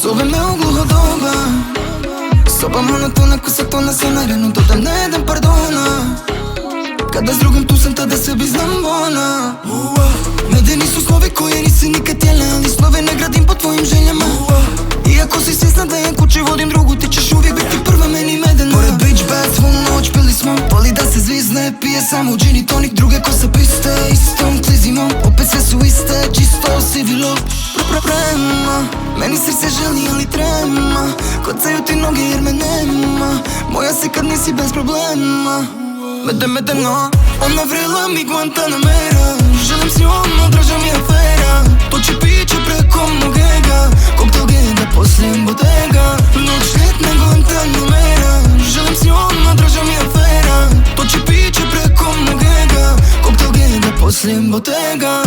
Zove me u gluho doba, soba monotona ko satona se narano dodam ne jedan pardona. Kada s drugom tu sam tada sebi znam bona. Medeni su snovi koje nisi nikad htjela, ali snove ne gradim po tvojim željama. Iako si svjesna da ja kući vodim drugu, ti ćeš uvijek biti prva meni Medena. Pored bitch bad svu noć pili smo, voli da se zvizne, pije samo gin i tonik, druge ko se piste, istom klizimo. Opet sve su iste, čisto sivilo. Prema, meni srce želi ali trema, kocaju ti noge jer me nema, moja si kad nisi bez problema. Medena, ona vrela mi Guantanamera, želim s njom, draža mi afera. Toči piće preko mog ega, koktel geda poslije bodega. Noć ljetna Guantanamera, želim s njom, draža mi afera. Toči piće preko mog ega, koktel geda poslije bodega.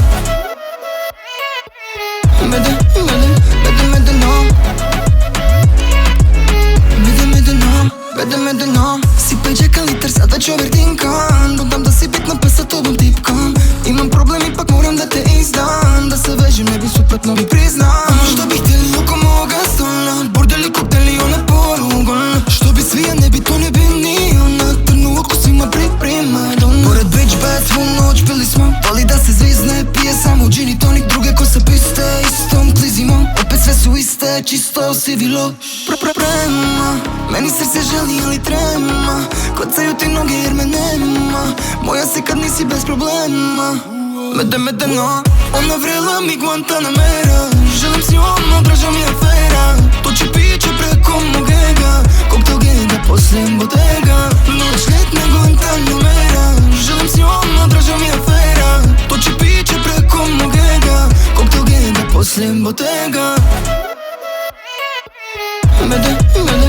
Medena, sipaj džeka liter, sad već overtinkan. Dodam da si bitna pa sa tobom tipkam. Imam problem, ipak moram da te izdam. Da se vežim, ne bi suprotno mi priznam. Što bi htjeli oko moga stola, bordeli, kokteli, ona porugon. Što bi svi, a ne bi to ne bi ni ona. Trnu oko svima primadonna. Pored bitch bad svu noć pili smo, voli da se zvizne, pije samo gin i tonik, druge ko se piste, istom klizimo. Opet sve su iste, čisto sivilo. Prema, meni srce želi ali trema, kocaju ti noge jer me nema, moja si kad nisi bez problema. Medena, ona vrela mi Guantanamera, želim s njom, draža mi afera. Toči piće preko mog ega, koktel geda poslije bodega. Noć ljetna Guantanamera, želim s njom, draža mi afera. Toči piće preko mog ega, koktel geda poslije bodega. Medena.